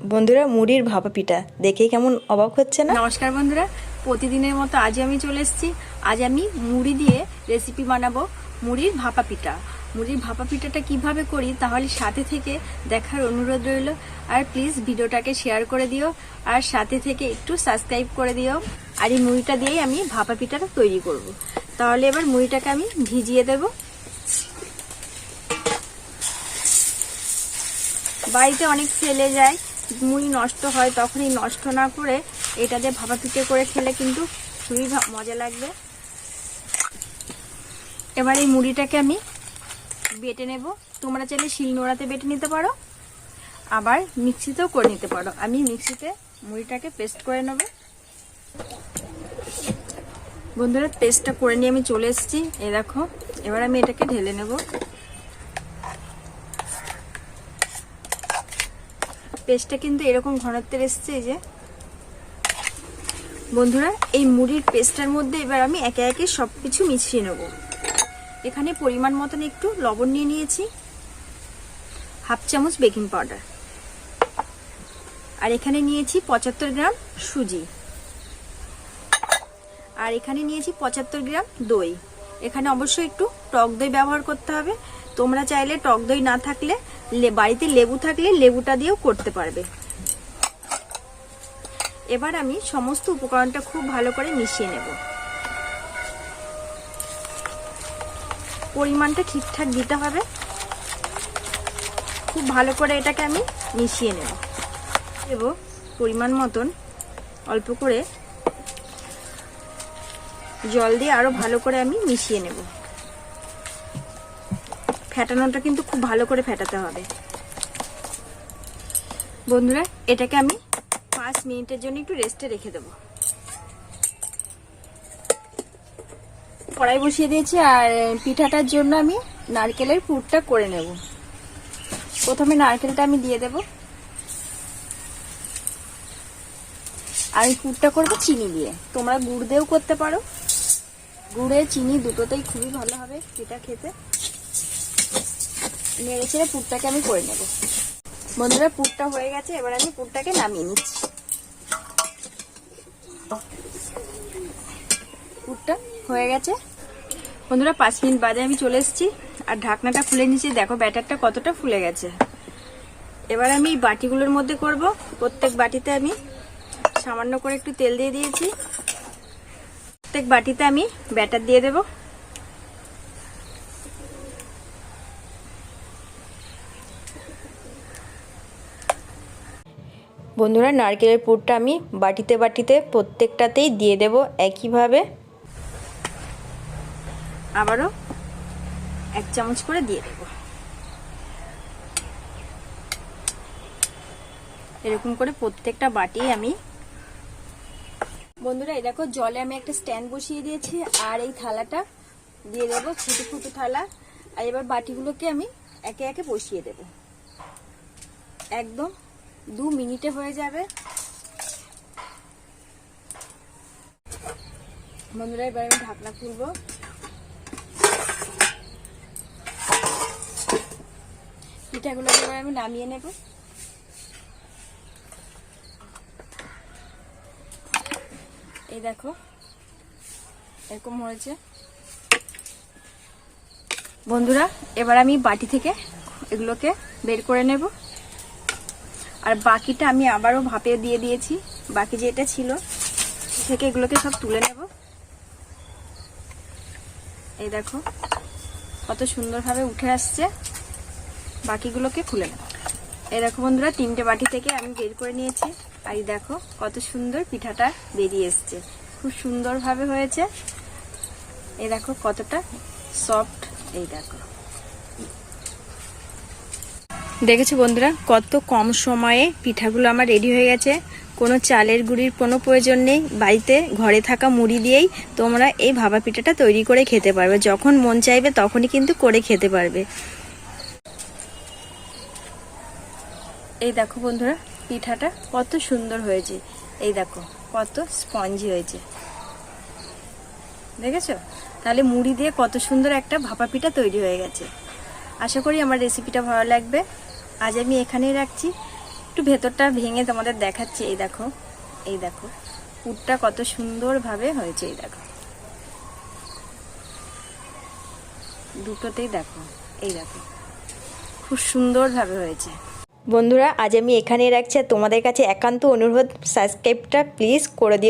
বন্ধুরা, মুড়ির ভাপা পিঠা দেখেই কেমন অবাক হচ্ছে না? নমস্কার বন্ধুরা, প্রতিদিনের মতো আজ আমি চলে এসেছি। আজ আমি মুড়ি দিয়ে রেসিপি বানাবো মুড়ির ভাপা পিঠা। মুড়ির ভাপা পিঠাটা কিভাবে করি তাহলে সাথে থেকে দেখার অনুরোধ রইল। আর প্লিজ ভিডিওটাকে শেয়ার করে দিও, আর সাথে থেকে একটু সাবস্ক্রাইব করে দিও। আর এই মুড়িটা দিয়েই আমি ভাপা পিঠাটা তৈরি করব। তাহলে এবার মুড়িটাকে আমি ভিজিয়ে দেব। বাড়িতে অনেক ফেলে যায়, মুড়ি নষ্ট হয়, তখনই নষ্ট না করে এটা দিয়ে ভাপা পিঠে করে খেলে কিন্তু খুবই মজা লাগবে। এবার এই মুড়িটাকে আমি বেটে নেব। তোমরা চাইলে শিলনোড়াতে বেটে নিতে পারো, আবার মিক্সিতেও করে নিতে পারো। আমি মিক্সিতে মুড়িটাকে পেস্ট করে নেব। বন্ধুরা, পেস্টটা করে নিয়ে আমি চলে এসেছি। এই দেখো, এবার আমি এটাকে ঢেলে নেব। পেস্টটা কিন্তু এরকম ঘনত্বের এসছে। এই যে বন্ধুরা, এই মুড়ির পেস্টটার মধ্যে এবার আমি একে একে সবকিছু মিশিয়ে নেব। এখানে পরিমাণ মতন একটু লবণ নিয়ে নিয়েছি, হাফ চামচ বেকিং পাউডার, আর এখানে নিয়েছি 75 গ্রাম সুজি, আর এখানে নিয়েছি 75 গ্রাম দই। এখানে অবশ্যই একটু টক দই ব্যবহার করতে হবে। তোমরা চাইলে টক দই না থাকলে বাড়িতে লেবু থাকলে লেবুটা দিয়েও করতে পারবে। এবার আমি সমস্ত উপকরণটা খুব ভালো করে মিশিয়ে নেব। পরিমাণটা ঠিকঠাক দিতে হবে। খুব ভালো করে এটাকে আমি মিশিয়ে নেব। দেব পরিমাণ মতন অল্প করে জল দিয়ে আরো ভালো করে আমি মিশিয়ে নেব। ফেটানোটা কিন্তু খুব ভালো করে ফেটাতে হবে। বন্ধুরা, এটাকে আমি 5 মিনিটের জন্য একটু রেস্টে রেখে দেব। কড়াই বসিয়ে দিয়েছি, আর পিঠাটার জন্য আমি নারকেলের পুরটা করে নেব। প্রথমে নারকেলটা আমি দিয়ে দেব। আর এই পুরটা করবো চিনি দিয়ে। তোমরা গুড় দিয়েও করতে পারো। গুড়ে চিনি দুটোতেই খুবই ভালো হবে পিঠা খেতে। নেড়ে চেড়ে পুরটাকে আমি করে নেব। বন্ধুরা, পুরটা হয়ে গেছে। এবার আমি পুরটাকে নামিয়ে নিচ্ছি। পুরটা হয়ে গেছে বন্ধুরা। 5 মিনিট বাদে আমি চলে এসেছি, আর ঢাকনাটা খুলে নিচ্ছি। দেখো ব্যাটারটা কতটা ফুলে গেছে। এবার আমি এই বাটিগুলোর মধ্যে করব। প্রত্যেক বাটিতে আমি সামান্য করে একটু তেল দিয়ে দিয়েছি। প্রত্যেক বাটিতে আমি ব্যাটার দিয়ে দেব। বন্ধুরা, নারকেলের পুরটা আমি বাটিতে বাটিতে প্রত্যেকটাতেই দিয়ে দেব একইভাবে। আবারও 1 চামচ করে দিয়ে দেব। এরকম করে প্রত্যেকটা বাটি আমি। বন্ধুরা, এই দেখো জলে আমি একটা স্ট্যান্ড বসিয়ে দিয়েছি, আর এই থালাটা দিয়ে দেব, ফুটো ফুটো থালা। আর এবার বাটিগুলোকে আমি একে একে বসিয়ে দেব। একদম 2 মিনিটে হয়ে যাবে। বন্ধুরা, এবার আমি ঢাকনা খুলবো। পিঠাগুলোকে এবার আমি নামিয়ে নেব। এই দেখো এরকম হয়েছে। বন্ধুরা, এবার আমি বাটি থেকে এগুলোকে বের করে নেব। আর বাকিটা আমি আবারও ভাপে দিয়ে দিয়েছি। বাকি যেটা ছিল থেকে এগুলোকে সব তুলে নেব। এই দেখো কত সুন্দরভাবে উঠে আসছে। বাকিগুলোকে খুলে নেব। এই দেখো বন্ধুরা, 3টে বাটি থেকে আমি বের করে নিয়েছি। আর এই দেখো কত সুন্দর পিঠাটা বেরিয়ে এসছে। খুব সুন্দরভাবে হয়েছে। এই দেখো কতটা সফট। এই দেখো, দেখেছো বন্ধুরা, কত কম সময়ে পিঠাগুলো আমার রেডি হয়ে গেছে। কোনো চালের গুঁড়ির কোনো প্রয়োজন নেই। বাড়িতে ঘরে থাকা মুড়ি দিয়েই তোমরা এই ভাপা পিঠাটা তৈরি করে খেতে পারবে। যখন মন চাইবে তখনই কিন্তু করে খেতে পারবে। এই দেখো বন্ধুরা, পিঠাটা কত সুন্দর হয়েছে। এই দেখো কত স্পঞ্জি হয়েছে, দেখেছো? তাহলে মুড়ি দিয়ে কত সুন্দর একটা ভাপা পিঠা তৈরি হয়ে গেছে। আশা করি আমার রেসিপিটা ভালো লাগবে। আজ আমি এখানেই রাখছি। একটু ভেতরটা ভেঙে তোমাদের দেখাচ্ছি। এই দেখো, এই দেখো পুরটা কত সুন্দরভাবে হয়েছে। এই দেখো দুটোতেই দেখো, এই দেখো খুব সুন্দরভাবে হয়েছে। বন্ধুরা আজ আমি এখানেই রাখছি, আর তোমাদের কাছে একান্ত অনুরোধ সাবস্ক্রাইবটা প্লিজ করে দিও।